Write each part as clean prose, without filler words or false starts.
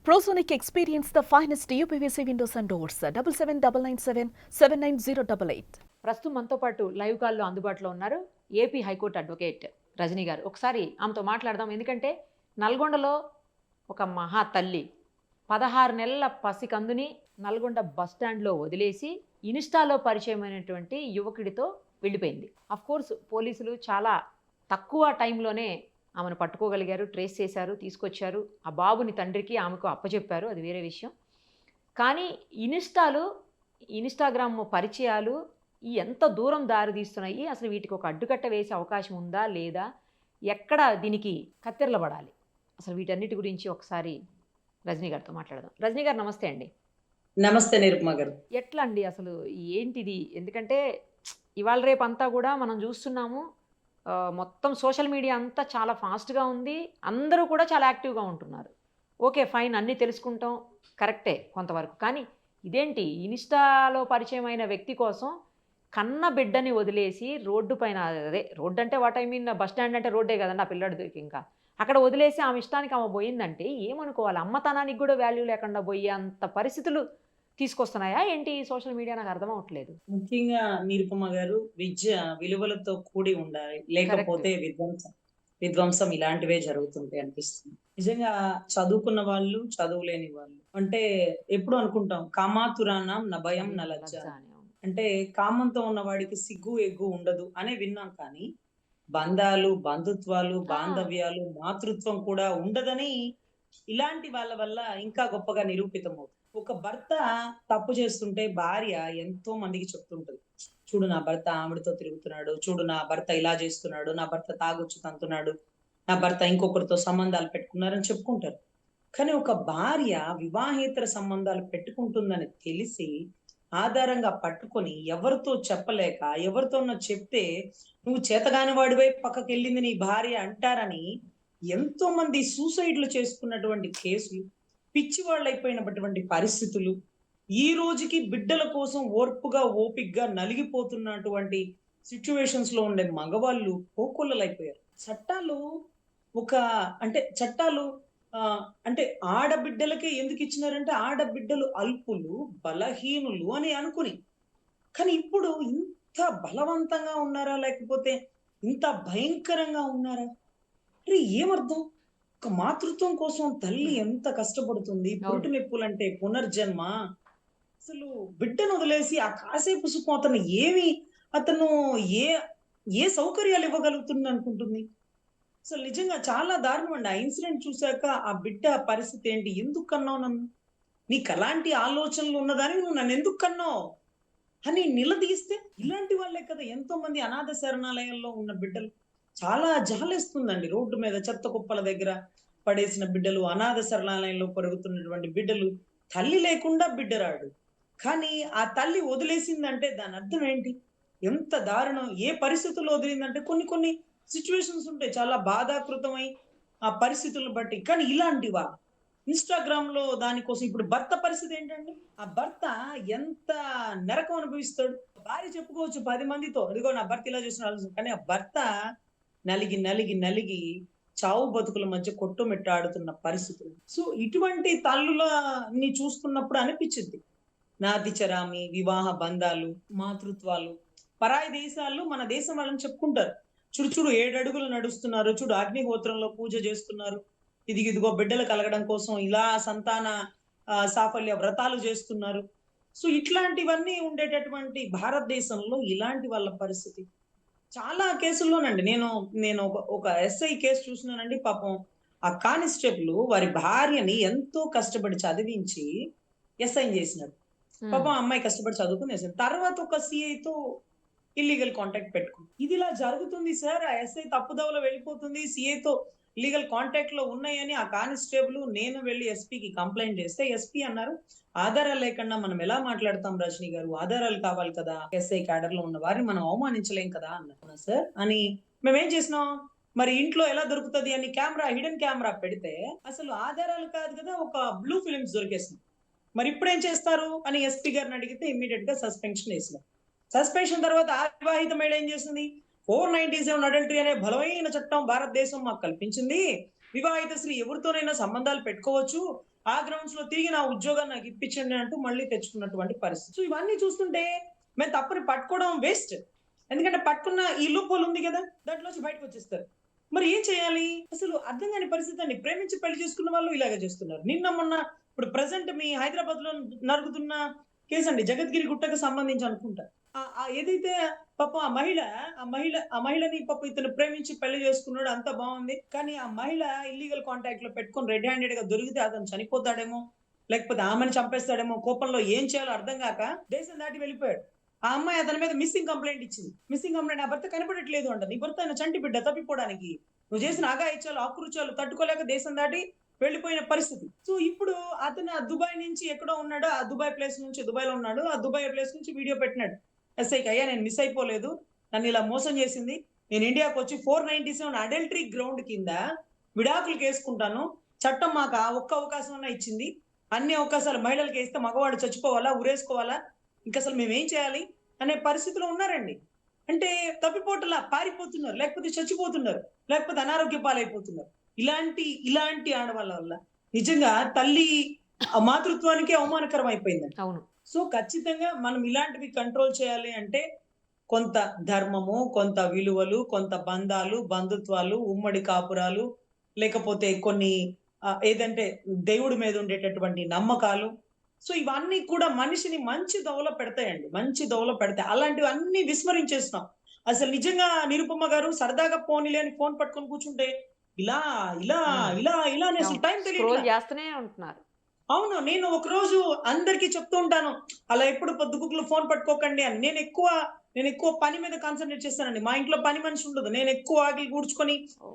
Prosonic experience the finest UPVC windows and doors. 7799779088. ప్రస్తుతం మనతో పాటు లైవ్ కాల్లో అందుబాటులో ఉన్నారు ఏపీ హైకోర్టు అడ్వకేట్ రజనీ గారు. ఒకసారి ఆమెతో మాట్లాడదాం. ఎందుకంటే నల్గొండలో ఒక మహా తల్లి 16 నెలల పసికందుని నల్గొండ బస్ స్టాండ్లో వదిలేసి ఇన్స్టాలో పరిచయమైనటువంటి యువకుడితో వెళ్ళిపోయింది. కోర్స్ పోలీసులు చాలా తక్కువ టైంలోనే ఆమెను పట్టుకోగలిగారు, ట్రేస్ చేశారు, తీసుకొచ్చారు. ఆ బాబుని తండ్రికి ఆమెకు అప్పచెప్పారు, అది వేరే విషయం. కానీ ఇన్స్టాగ్రామ్ పరిచయాలు ఎంత దూరం దారి తీస్తున్నాయి, అసలు వీటికి ఒక అడ్డుకట్ట వేసే అవకాశం ఉందా లేదా, ఎక్కడ దీనికి కత్తెరలబడాలి, అసలు వీటన్నిటి గురించి ఒకసారి రజనీ గారితో మాట్లాడదాం. రజనీ గారు నమస్తే అండి. నమస్తే నిరుపమ గారు. ఎట్లా అండి అసలు ఏంటిది? ఎందుకంటే ఇవాళ రేపు అంతా కూడా మనం చూస్తున్నాము, మొత్తం సోషల్ మీడియా అంతా చాలా ఫాస్ట్గా ఉంది, అందరూ కూడా చాలా యాక్టివ్గా ఉంటున్నారు. ఓకే ఫైన్, అన్నీ తెలుసుకుంటాం, కరెక్టే కొంతవరకు. కానీ ఇదేంటి, ఇన్స్టాలో పరిచయమైన వ్యక్తి కోసం కన్న బిడ్డని వదిలేసి రోడ్డు పైన, అదే రోడ్డు అంటే what I mean bus stand అంటే రోడ్డే కదండి ఆ పిల్లడికి, ఇంకా అక్కడ వదిలేసి ఆమె ఇష్టానికి ఆమె పోయిందంటే ఏమనుకోవాలి? అమ్మతనానికి కూడా వాల్యూ లేకుండా పోయే అంత పరిస్థితులు తీసుకొస్తున్నాయా ఏంటి సోషల్ మీడియా? నాకు అర్థం అవట్లేదు. ముఖ్యంగా నిరుపమ గారు, విద్య విలువలతో కూడి ఉండాలి, లేకపోతే విధ్వంసం ఇలాంటివే జరుగుతుంటాయి అనిపిస్తుంది. నిజంగా చదువుకున్న వాళ్ళు, చదువులేని వాళ్ళు అంటే ఎప్పుడు అనుకుంటాం కామాతురానం నభయం నలజ్జ అంటే కామంతో ఉన్న వాడికి సిగ్గు ఎగ్గు ఉండదు అనే విన్నాం. కానీ బంధాలు, బంధుత్వాలు, బాంధవ్యాలు, మాతృత్వం కూడా ఉండదని ఇలాంటి వాళ్ళ వల్ల ఇంకా గొప్పగా నిరూపితం అవుతుంది. ఒక భర్త తప్పు చేస్తుంటే భార్య ఎంతో మందికి చెప్తుంటది, చూడు నా భర్త ఆవిడతో తిరుగుతున్నాడు, చూడు నా భర్త ఇలా చేస్తున్నాడు, నా భర్త తాగొచ్చు తంతున్నాడు, నా భర్త ఇంకొకరితో సంబంధాలు పెట్టుకున్నారని చెప్పుకుంటారు. కానీ ఒక భార్య వివాహేతర సంబంధాలు పెట్టుకుంటుందని తెలిసి ఆధారంగా పట్టుకొని ఎవరితో చెప్పలేక, ఎవరితోనో చెప్తే నువ్వు చేతగాని వాడివై పక్కకి వెళ్ళింది నీ భార్య అంటారని ఎంతో మంది సూసైడ్లు చేసుకున్నటువంటి కేసులు, పిచ్చి వాళ్ళైపోయినటువంటి పరిస్థితులు, ఈ రోజుకి బిడ్డల కోసం ఓర్పుగా ఓపిగ్గా నలిగిపోతున్నటువంటి సిచ్యువేషన్స్ లో ఉండే మగవాళ్ళు కోకొల్లలైపోయారు. చట్టాలు అంటే ఆడబిడ్డలకే ఎందుకు ఇచ్చినారంటే ఆడబిడ్డలు అల్పులు, బలహీనులు అని అనుకుని. కానీ ఇప్పుడు ఇంత బలవంతంగా ఉన్నారా, లేకపోతే ఇంత భయంకరంగా ఉన్నారా? అరే ఏమర్థం? ఒక మాతృత్వం కోసం తల్లి ఎంత కష్టపడుతుంది, పురుటి నొప్పులంటే పునర్జన్మ. అసలు బిడ్డను వదిలేసి ఆ కాసేపు సుఖం అతను ఏ సౌకర్యాలు ఇవ్వగలుగుతుంది అనుకుంటుంది? అసలు నిజంగా చాలా దారుణం అండి. ఆ ఇన్సిడెంట్ చూశాక ఆ బిడ్డ పరిస్థితి ఏంటి? ఎందుకు కన్నావు నన్ను? నీకు అలాంటి ఆలోచనలు ఉన్నదాని నువ్వు నన్ను ఎందుకు కన్నావు అని నిలదీస్తే, ఇలాంటి వాళ్ళే కదా ఎంతో మంది అనాథ శరణాలయాల్లో ఉన్న బిడ్డలు. చాలా జాలేస్తుందండి. రోడ్డు మీద చెత్త కుప్పల దగ్గర పడేసిన బిడ్డలు, అనాథ శరణాలయంలో పెరుగుతున్నటువంటి బిడ్డలు, తల్లి లేకుండా బిడ్డరాడు. కానీ ఆ తల్లి వదిలేసిందంటే దాని అర్థం ఏంటి? ఎంత దారుణం! ఏ పరిస్థితుల్లో వదిలిందంటే కొన్ని సిచ్యువేషన్స్ ఉంటాయి చాలా బాధాకృతమై ఆ పరిస్థితులను బట్టి. కానీ ఇలాంటివా? ఇన్స్టాగ్రామ్ లో దానికోసం ఇప్పుడు భర్త పరిస్థితి ఏంటండి? ఆ భర్త ఎంత నరకం అనుభవిస్తాడు. భార్య చెప్పుకోవచ్చు 10 మందితో, ఇదిగో నా భర్త ఇలా చేసిన, కానీ ఆ భర్త నలిగి చావు బతుకుల మధ్య కొట్టుమిట్టాడుతున్న పరిస్థితులు. సో ఇటువంటి తల్లులని చూస్తున్నప్పుడు అనిపించింది, నాతి చరామి వివాహ బంధాలు, మాతృత్వాలు పరాయి దేశాల్లో మన దేశం వాళ్ళని చెప్పుకుంటారు. చూడు 7 అడుగులు నడుస్తున్నారు, చూడు అగ్నిహోత్రంలో పూజ చేస్తున్నారు, ఇదిగో బిడ్డలు కలగడం కోసం ఇలా సంతాన సాఫల్య వ్రతాలు చేస్తున్నారు. సో ఇట్లాంటివన్నీ ఉండేటటువంటి భారతదేశంలో ఇలాంటి వాళ్ళ పరిస్థితి చాలా కేసుల్లోనండి. నేను ఒక ఎస్ఐ కేసు చూసినానండి. పాపం ఆ కానిస్టేబుల్ వారి భార్యని ఎంతో కష్టపడి చదివించి ఎస్ఐని చేసినాడు. పాపం అమ్మాయి కష్టపడి చదువుకుని వేసాడు. తర్వాత ఒక సిఐతో ఇల్లీగల్ కాంటాక్ట్ పెట్టుకుంది. ఇది ఇలా జరుగుతుంది సార్. ఆ ఎస్ఐ తప్పుదవలో వెళ్ళిపోతుంది, సిఐతో లీగల్ కాంటాక్ట్ లో ఉన్నాయని ఆ కానిస్టేబుల్ నేను వెళ్ళి ఎస్పీకి కంప్లైంట్ చేస్తే ఎస్పీ అన్నారు, ఆధారాలు లేకుండా మనం ఎలా మాట్లాడతాం రజనీ గారు, ఆధారాలు కావాలి కదా, ఎస్ఐ క్యాడర్ లో ఉన్న వారిని మనం అవమానించలేం కదా అన్నారు. సార్ అని మేమేం చేసినాం, మరి ఇంట్లో ఎలా దొరుకుతుంది అని హిడెన్ కెమెరా పెడితే అసలు ఆధారాలు కాదు కదా, ఒక బ్లూ ఫిలిమ్స్ దొరికేసింది. మరి ఇప్పుడు ఏం చేస్తారు అని ఎస్పీ గారిని అడిగితే ఇమ్మీడియట్ గా సస్పెన్షన్ వేసినారు. సస్పెన్షన్ తర్వాత ఆ వివాహిత మహిళ ఏం చేసింది, 497 అడల్టరీ అనే బలమైన చట్టం భారతదేశం మాకు కల్పించింది, వివాహిత స్త్రీ ఎవరితోనైనా సంబంధాలు పెట్టుకోవచ్చు, ఆ గ్రౌండ్స్ లో తిరిగి నా ఉద్యోగాన్ని నాకు ఇప్పించండి అంటూ మళ్ళీ తెచ్చుకున్నటువంటి పరిస్థితి. సో ఇవన్నీ చూస్తుంటే మేము తప్పుని పట్టుకోవడం వేస్ట్. ఎందుకంటే పట్టుకున్న ఈ లూప్ హోల్ ఉంది కదా, దాంట్లోంచి బయటకు వచ్చేస్తారు. మరి ఏం చేయాలి? అసలు అర్థం కాని పరిస్థితి అండి. ప్రేమించి పెళ్లి చేసుకున్న వాళ్ళు ఇలాగే చేస్తున్నారు. నిన్న మొన్న ఇప్పుడు ప్రెసెంట్ మీ హైదరాబాద్ లో నరుగుతున్న కేసు అండి, జగద్గిరి గుట్టకు సంబంధించి అనుకుంటా. ఏదైతే పాపం ఆ మహిళని పాపం ఇతను ప్రేమించి పెళ్లి చేసుకున్నాడు, అంతా బాగుంది. కానీ ఆ మహిళ ఇల్లీగల్ కాంటాక్ట్ లో పెట్టుకొని రెడ్ హ్యాండెడ్ గా దొరికితే అతను చనిపోతాడేమో, లేకపోతే ఆమెను చంపేస్తాడేమో కోపంలో ఏం చేయాలో అర్థం కాక దేశం దాటి వెళ్ళిపోయాడు. ఆ అమ్మాయి అతని మీద మిస్సింగ్ కంప్లైంట్ ఇచ్చింది. మిస్సింగ్ కంప్లైంట్, ఆ భర్త కనపడట్లేదు అంట. నీ భర్త ఆయన చంటి బిడ్డ, తప్పిపోవడానికి నువ్వు చేసిన అఘాయిత్యాలు ఆకృత్యాలు తట్టుకోలేక దేశం దాటి వెళ్ళిపోయిన పరిస్థితి. సో ఇప్పుడు అతను ఆ దుబాయ్ నుంచి ఎక్కడో ఉన్నాడు, ఆ దుబాయ్ ప్లేస్ నుంచి దుబాయ్ లో ఉన్నాడు, ఆ దుబాయ్ ప్లేస్ నుంచి వీడియో పెట్టినాడు ఎస్ఐకి. అయ్యా నేను మిస్ అయిపోలేదు, నన్ను ఇలా మోసం చేసింది, నేను ఇండియాకి వచ్చి 497 అడల్టరీ గ్రౌండ్ కింద విడాకులు వేసుకుంటాను, చట్టం మాకు ఆ ఒక్క అవకాశం అన్నా ఇచ్చింది, అన్ని అవకాశాలు మహిళలకు ఇస్తే మగవాడు చచ్చిపోవాలా, ఉరేసుకోవాలా, ఇంకా అసలు మేము ఏం చేయాలి అనే పరిస్థితిలో ఉన్నారండి. అంటే తప్పిపోటలా పారిపోతున్నారు, లేకపోతే చచ్చిపోతున్నారు, లేకపోతే అనారోగ్య పాలైపోతున్నారు. ఇలాంటి ఆడవాళ్ళ వల్ల నిజంగా తల్లి మాతృత్వానికి అవమానకరం అయిపోయిందండి. అవును. సో ఖచ్చితంగా మనం ఇలాంటివి కంట్రోల్ చేయాలి అంటే కొంత ధర్మము, కొంత విలువలు, కొంత బంధాలు, బంధుత్వాలు, ఉమ్మడి కాపురాలు, లేకపోతే కొన్ని ఏదంటే దేవుడి మీద ఉండేటటువంటి నమ్మకాలు. సో ఇవన్నీ కూడా మనిషిని మంచి దోవలో పెడతాయండి. మంచి దోవలో పెడతాయి. అలాంటివి అన్ని విస్మరించేస్తున్నాం. అసలు నిజంగా నిరుపమ గారు సరదాగా పోనీలే అని ఫోన్ పట్టుకొని కూర్చుంటే ఇలా, ఇలా, ఇలా అని అసలు టైం తెలియట్లా. స్క్రోల్ చేస్తూనే ఉంటున్నారు. అవును. నేను ఒకరోజు అందరికీ చెప్తూ ఉంటాను, అలా ఎప్పుడు పొద్దుగుకులు ఫోన్ పట్టుకోకండి అని. నేను ఎక్కువ పని మీద కాన్సంట్రేట్ చేస్తానండి. మా ఇంట్లో పని మనిషి ఉండదు. నేను ఎక్కువ వాకిలి ఊడ్చుకొని,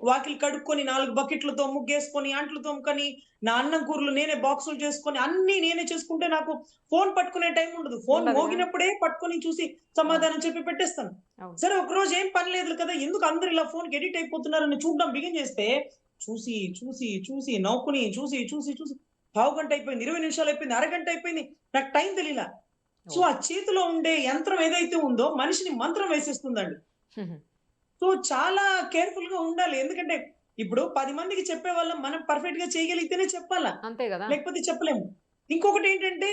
వాకిలి కడుక్కొని, 4 బకెట్లతో ముగ్గేసుకొని, అంట్లు తోముకొని, నా అన్నం కూరలు నేనే బాక్సులు చేసుకొని, అన్నీ నేనే చేసుకుంటే నాకు ఫోన్ పట్టుకునే టైం ఉండదు. ఫోన్ ఉండదుగా. మోగినప్పుడే పట్టుకొని చూసి సమాధానం చెప్పి పెట్టేస్తాను. అవును. సరే ఒకరోజు ఏం పని లేదు కదా, ఎందుకు అందరూ ఇలా ఫోన్‌కి ఎడిక్ట్ అయిపోతున్నారని చూడడం బిగిన్ చేస్తే, చూసి నవ్వుకుని, చూసి పావుగంట అయిపోయింది, 20 నిమిషాలు అయిపోయింది, అరగంట అయిపోయింది. నాకు టైం తెలీలా. సో ఆ చేతిలో ఉండే యంత్రం ఏదైతే ఉందో మనిషిని మంత్రం వేసేస్తుందండి. సో చాలా కేర్‌ఫుల్ గా ఉండాలి. ఎందుకంటే ఇప్పుడు 10 మందికి చెప్పేవాళ్ళం, మనం పర్ఫెక్ట్ గా చేయగలిగితేనే చెప్పాలా, అంతే కదా. లేకపోతే చెప్పలేము. ఇంకొకటేంటంటే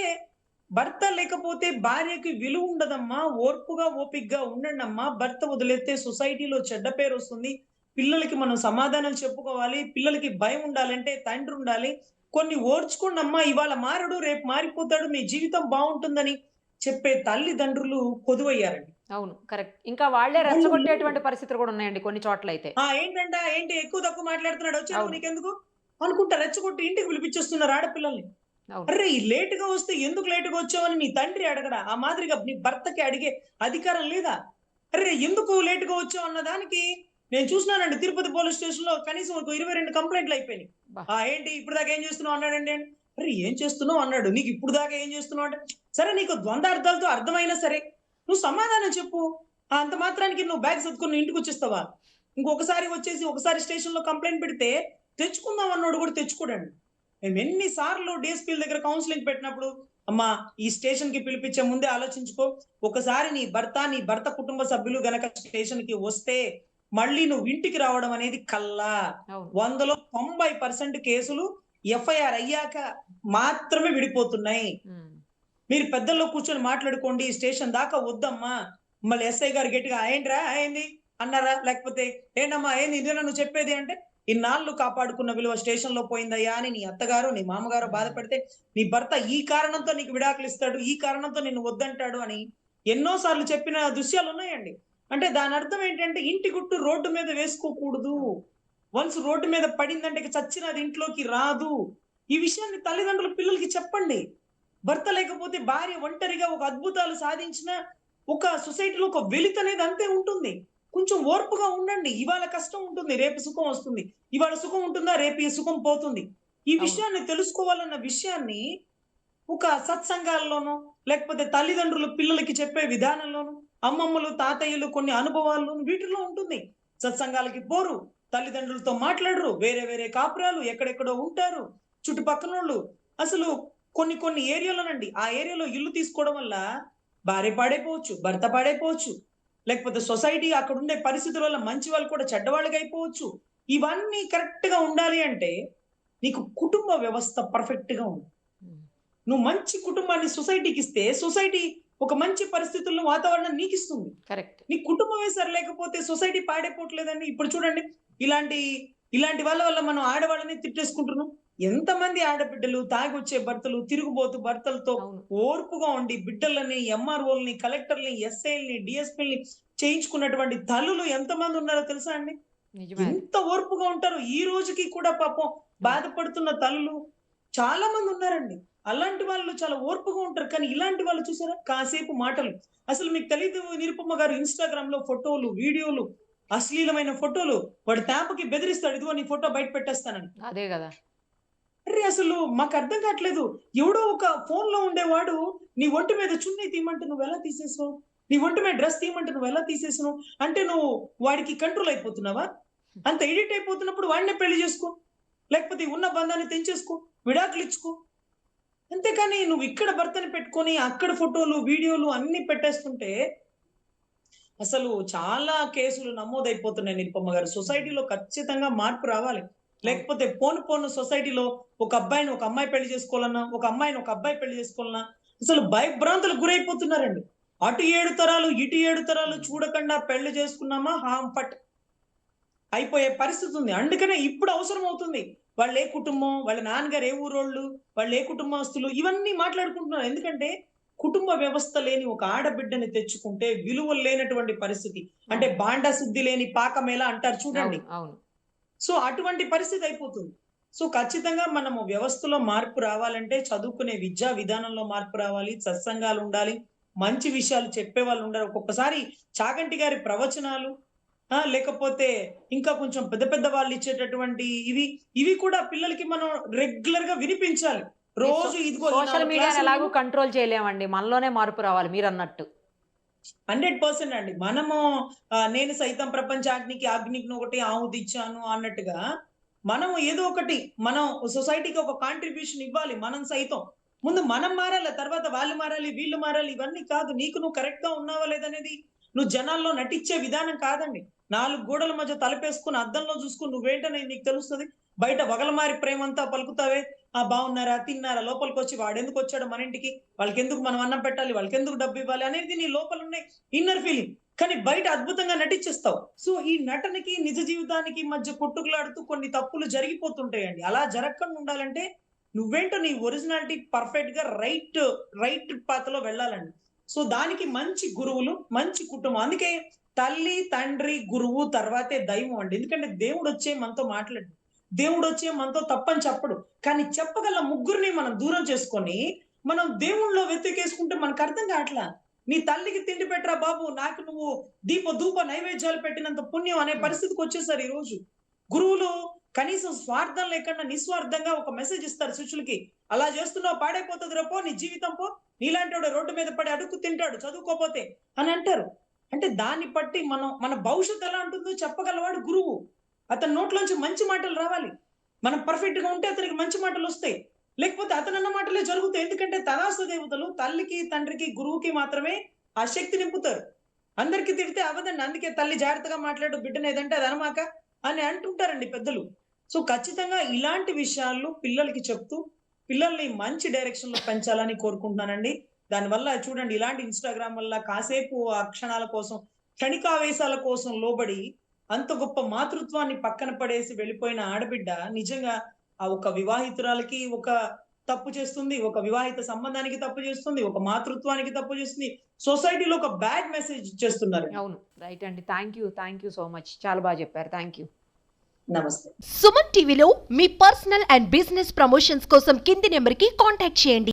భర్త లేకపోతే భార్యకి విలువ ఉండదమ్మా. ఓర్పుగా, ఓపికగా ఉండండమ్మా. భర్త వదిలేస్తే సొసైటీలో చెడ్డ పేరొస్తుంది. పిల్లలకి మనం సమాధానం చెప్పుకోవాలి. పిల్లలకి భయం ఉండాలంటే తండ్రి ఉండాలి. కొన్ని ఓర్చుకోండమ్మా. ఇవాళ మారడు, రేపు మారిపోతాడు, మీ జీవితం బావుంటుందని చెప్పే తల్లిదండ్రులు కొదువయ్యారండి. అవును. కరెక్ట్. ఇంకా వాళ్ళే వాళ్ళు రెచ్చగొట్టేటువంటి పరిస్థితులు కూడా ఉన్నాయండి కొన్ని చోట్లయితే. ఏంటి ఎక్కువ తక్కువ మాట్లాడుతున్నాడు, వచ్చే నువ్వు అవును. నీకెందుకు అనుకుంటా రెచ్చగొట్టి ఇంటికి పిలిపించేస్తున్నారు ఆడపిల్లల్ని. అవును. అర్రే ఈ లేట్‌గా వస్తే ఎందుకు లేట్‌గా వచ్చావని నీ తండ్రి అడగడా? ఆ మాదిరిగా నీ భర్తకి అడిగే అధికారం లేదా? అర్రే ఎందుకు లేట్‌గా వచ్చావు అన్న దానికి నేను చూసినానండి, తిరుపతి పోలీస్ స్టేషన్‌లో కనీసం ఒక 22 కంప్లెయింట్లు అయిపోయినాయి. అబ్బా! ఏంటి ఇప్పటిదాకా ఏం చేస్తున్నావు అన్నాడండి. అరే ఏం చేస్తున్నావు అన్నాడు. నీకు ఇప్పుడు దాకా ఏం చేస్తున్నావు అంటే, సరే నీకు ద్వంద్వార్థాలతో అర్థమైనా సరే నువ్వు సమాధానం చెప్పు. అంత మాత్రానికి నువ్వు బ్యాగ్ సర్దుకొని ఇంటికి వచ్చేస్తావా? ఇంకొకసారి వచ్చేసి ఒకసారి స్టేషన్‌లో కంప్లెయింట్ పెడితే తెచ్చుకుందాం అన్నోడు కూడా తెచ్చుకోడండి. మేము ఎన్ని సార్లు డీఎస్పీల దగ్గర కౌన్సెలింగ్ పెట్టినప్పుడు, అమ్మా ఈ స్టేషన్‌కి పిలిపించే ముందే ఆలోచించుకో. ఒకసారి నీ భర్త కుటుంబ సభ్యులు గనక స్టేషన్‌కి వస్తే మళ్ళీ నువ్వు ఇంటికి రావడం అనేది కల్లా. అవును. 100లో 90% కేసులు ఎఫ్ఐఆర్ అయ్యాక మాత్రమే విడిపోతున్నాయి. హ్మ్. మీరు పెద్దల్లో కూర్చొని మాట్లాడుకోండి. స్టేషన్ దాకా వద్దమ్మా. మళ్ళీ ఎస్ఐ గారు గట్టిగా ఏంట్రా ఏంది అన్నారా? లేకపోతే ఏంటమ్మా ఏంది ఇదేనా నువ్వు చెప్పేది అంటే, ఇన్నాళ్ళు కాపాడుకున్న విలువ స్టేషన్‌లో పోయిందయ్యా అని నీ అత్తగారు, నీ మామగారు బాధపడితే, నీ భర్త ఈ కారణంతో నీకు విడాకులు ఇస్తాడు, ఈ కారణంతో నిన్ను వద్దంటాడు అని ఎన్నో సార్లు చెప్పిన దృశ్యాలున్నాయండి. అంటే దాని అర్థం ఏంటంటే ఇంటి గుట్టు రోడ్డు మీద వేసుకోకూడదు. వన్స్ రోడ్డు మీద పడిందంటే ఇక చచ్చినా అది ఇంట్లోకి రాదు. ఈ విషయాన్ని తల్లిదండ్రులు పిల్లలకి చెప్పండి. భర్త లేకపోతే భార్య ఒంటరిగా ఒక అద్భుతాలు సాధించిన ఒక సొసైటీలో ఒక వెలితనేది అంతే ఉంటుంది. కొంచెం ఓర్పుగా ఉండండి. ఇవాళ కష్టం ఉంటుంది, రేపు సుఖం వస్తుంది. ఇవాళ సుఖం ఉంటుందా, రేపు ఈ సుఖం పోతుంది. ఈ అవును. విషయాన్ని తెలుసుకోవాలన్న విషయాన్ని ఒక సత్సంగాల్లోనో, లేకపోతే తల్లిదండ్రులు పిల్లలకి చెప్పే విధానంలోనో, అమ్మమ్మలు, తాతయ్యలు కొన్ని అనుభవాల్లోను వీటిల్లో ఉంటుంది. సత్సంగాలకి పోరు, తల్లిదండ్రులతో మాట్లాడరు, వేరే వేరే కాపురాలు ఎక్కడెక్కడో ఉంటారు. చుట్టుపక్కనోళ్ళు అసలు కొన్ని ఏరియాలోనండి, ఆ ఏరియాలో ఇల్లు తీసుకోవడం వల్ల భార్య పాడైపోవచ్చు, భర్త పాడైపోవచ్చు. లేకపోతే సొసైటీ అక్కడుండే పరిస్థితుల వల్ల మంచి వాళ్ళు కూడా చెడ్డవాళ్ళుగా అయిపోవచ్చు. ఇవన్నీ కరెక్ట్‌గా ఉండాలి అంటే నీకు కుటుంబ వ్యవస్థ పర్ఫెక్ట్ గా ఉంది. నువ్వు మంచి కుటుంబాన్ని సొసైటీకి ఇస్తే సొసైటీ ఒక మంచి పరిస్థితుల్లో వాతావరణం నీకు ఇస్తుంది. కరెక్ట్. నీ కుటుంబమే సరిలేకపోతే సొసైటీ పాడైపోవట్లేదండి. ఇప్పుడు చూడండి, ఇలాంటి ఇలాంటి వాళ్ళ వల్ల మనం ఆడవాళ్ళని తిట్టేసుకుంటున్నాం. ఎంతమంది ఆడబిడ్డలు తాగొచ్చే భర్తలు, తిరుగుబోతు భర్తలతో అవును. ఓర్పుగా ఉండి బిడ్డలని, ఎంఆర్ఓల్ని, కలెక్టర్ని, ఎస్ఐల్ని, డిఎస్పీల్ని చేయించుకున్నటువంటి తల్లులు ఎంతమంది ఉన్నారో తెలుసా అండి? నిజమే. ఎంత ఓర్పుగా ఉంటారు. ఈ రోజుకి కూడా పాపం బాధపడుతున్న తల్లులు చాలా మంది ఉన్నారండి. అలాంటి వాళ్ళు చాలా ఓర్పుగా ఉంటారు. కానీ ఇలాంటి వాళ్ళు చూసారా, కాసేపు మాటలు. అసలు మీకు తెలియదు నిరుపమ్మ గారు, ఇన్స్టాగ్రామ్ లో ఫోటోలు, వీడియోలు, అశ్లీలమైన ఫోటోలు. వాడి తేపకి బెదిరిస్తాడు, ఇదిగో నీ ఫోటో బయట పెట్టేస్తానని. అదే కదా. అరే అసలు మాకు అర్థం కావట్లేదు. ఎవడో ఒక ఫోన్ లో ఉండేవాడు నీ ఒంటి మీద చున్నీ తీయమంటే నువ్వు ఎలా తీసేసావు, నీ ఒంటి మీద డ్రెస్ తీయమంటే నువ్వు ఎలా తీసేసావు అంటే నువ్వు వాడికి కంట్రోల్ అయిపోతున్నావా? అంత ఎడిట్ అయిపోతున్నప్పుడు వాడినే పెళ్లి చేసుకో, లేకపోతే ఉన్న బంధాన్ని తెంచేసుకో, విడాకులు ఇచ్చుకో. అంతేకాని నువ్వు ఇక్కడ భర్తని పెట్టుకొని అక్కడ ఫోటోలు, వీడియోలు అన్ని పెట్టేస్తుంటే అసలు చాలా కేసులు నమోదైపోతున్నాయి నిరుపమ్మ గారు. సొసైటీలో ఖచ్చితంగా మార్పు రావాలి. లేకపోతే పోను సొసైటీలో ఒక అబ్బాయిని ఒక అమ్మాయి పెళ్లి చేసుకోవాలన్నా, ఒక అమ్మాయిని ఒక అబ్బాయి పెళ్లి చేసుకోవాలన్నా అసలు భయభ్రాంతులకు గురైపోతున్నారండి. అటు 7 తరాలు ఇటు 7 తరాలు చూడకుండా పెళ్లి చేసుకున్నామా హాంపట్ అయిపోయే పరిస్థితి ఉంది. అందుకనే ఇప్పుడు అవసరం అవుతుంది. వాళ్ళు ఏ కుటుంబం, వాళ్ళ నాన్నగారు ఏ ఊరోళ్ళు, వాళ్ళు ఏ కుటుంబస్తులు, ఇవన్నీ మాట్లాడుకుంటున్నారు. ఎందుకంటే కుటుంబ వ్యవస్థ లేని ఒక ఆడబిడ్డని తెచ్చుకుంటే విలువలు లేనటువంటి పరిస్థితి. అంటే బాండా శుద్ధి లేని పాకమేలా అంటారు చూడండి. అవును. సో అటువంటి పరిస్థితి అయిపోతుంది. సో ఖచ్చితంగా మనము వ్యవస్థలో మార్పు రావాలంటే చదువుకునే విద్యా విధానంలో మార్పు రావాలి, సత్సంగాలు ఉండాలి, మంచి విషయాలు చెప్పే వాళ్ళు ఉండాలి. ఒక్కొక్కసారి చాగంటి గారి ప్రవచనాలు లేకపోతే ఇంకా కొంచెం పెద్ద పెద్ద వాళ్ళు ఇచ్చేటటువంటి ఇవి కూడా పిల్లలకి మనం రెగ్యులర్ గా వినిపించాలి. రోజు ఇదిగో సోషల్ మీడియాని ఎలాగో కంట్రోల్ చేయలేమండి, మనలోనే మార్పు రావాలి మీరు అన్నట్టు. 100% అండి. మనము నేను సైతం ప్రపంచాగ్నికి అగ్నికి ఒకటి ఆహుతిచ్చాను అన్నట్టుగా మనం ఏదో ఒకటి మనం సొసైటీకి ఒక కాంట్రిబ్యూషన్ ఇవ్వాలి. మనం సైతం ముందు మనం మారాలి, తర్వాత వాళ్ళు మారాలి, వీళ్ళు మారాలి. ఇవన్నీ కాదు. నీకు నువ్వు కరెక్ట్ గా ఉన్నావా లేదనేది నువ్వు జనాల్లో నటించే విధానం కాదండి. 4 గోడల మధ్య తలపేసుకుని అద్దంలో చూసుకుని నువ్వేంటనేది నీకు తెలుస్తుంది. బయట వగలమారి ప్రేమంతా పలుకుతావే, బాగున్నారా, తిన్నారా, లోపలికి వచ్చి వాడెందుకు వచ్చాడు మన ఇంటికి, వాళ్ళకి ఎందుకు మనం అన్నం పెట్టాలి, వాళ్ళకి ఎందుకు డబ్బు ఇవ్వాలి అనేది నీ లోపల ఉన్నాయి ఇన్నర్ ఫీలింగ్. కానీ బయట అద్భుతంగా నటించేస్తావు. సో ఈ నటనకి నిజ జీవితానికి మధ్య కొట్టుకులాడుతూ కొన్ని తప్పులు జరిగిపోతుంటాయండి. అలా జరగకుండా ఉండాలంటే నువ్వేంటో నీ ఒరిజినాలిటీ పర్ఫెక్ట్ గా రైట్ పాత్ లో వెళ్ళాలండి. సో దానికి మంచి గురువులు, మంచి కుటుంబం. అందుకే తల్లి, తండ్రి, గురువు తర్వాతే దైవం అండి. ఎందుకంటే దేవుడు వచ్చే మనతో మాట్లాడు, దేవుడు వచ్చే మనతో తప్పని చెప్పడు. కానీ చెప్పగల ముగ్గురిని మనం దూరం చేసుకొని మనం దేవుళ్ళలో వెతికేసుకుంటే మనకు అర్థం కావట్లా. నీ తల్లికి తిండి పెట్టరా బాబు, నాకు నువ్వు ధూప నైవేద్యాలు పెట్టినంత పుణ్యం అనే పరిస్థితికి వచ్చేసారు ఈ రోజు. గురువులు కనీసం స్వార్థం లేకుండా నిస్వార్థంగా ఒక మెసేజ్ ఇస్తారు శిష్యులకి. అలా చేస్తున్నావు పాడైపోతుంది రేపో నీ జీవితం పో, నీలాంటి వాడు రోడ్డు మీద పడి అడుక్కు తింటాడు చదువుకోపోతే అని అంటారు. అంటే దాన్ని బట్టి మన భవిష్యత్తు ఎలా ఉంటుందో చెప్పగలవాడు గురువు. అతని నోట్లోంచి మంచి మాటలు రావాలి. మనం పర్ఫెక్ట్ గా ఉంటే అతనికి మంచి మాటలు వస్తాయి, లేకపోతే అతనన్న మాటలే జరుగుతాయి. ఎందుకంటే తదాస్తు దేవతలు తల్లికి, తండ్రికి, గురువుకి మాత్రమే ఆ శక్తి నింపుతారు. అందరికి తిడితే అవదండి. అందుకే తల్లి జాగ్రత్తగా మాట్లాడు, బిడ్డను ఏదంటే అది అనమాక అని అంటుంటారండి పెద్దలు. సో ఖచ్చితంగా ఇలాంటి విషయాలు పిల్లలకి చెప్తూ పిల్లల్ని మంచి డైరెక్షన్ లో పెంచాలని కోరుకుంటున్నానండి. దానివల్ల చూడండి, ఇలాంటి ఇన్స్టాగ్రామ్ వల్ల కాసేపు ఆ క్షణాల కోసం, క్షణికావేశాల కోసం లోబడి అంత గొప్ప మాతృత్వాన్ని పక్కన పడేసి వెళ్ళిపోయిన ఆడబిడ్డ నిజంగా ఆ ఒక వివాహితురాలకి ఒక తప్పు చేస్తుంది, ఒక వివాహిత సంబంధానికి తప్పు చేస్తుంది, ఒక మాతృత్వానికి తప్పు చేస్తుంది, సొసైటీలో ఒక బ్యాడ్ మెసేజ్ ఇచ్చేస్తున్నారు. అవును, రైట్ అండి. థ్యాంక్ యూ సో మచ్, చాలా బాగా చెప్పారు. Thank you. నమస్తే. సుమన్ టీవీలో మీ పర్సనల్ అండ్ బిజినెస్ ప్రమోషన్స్ కోసం కింది నెంబర్కి కాంటాక్ట్ చేయండి.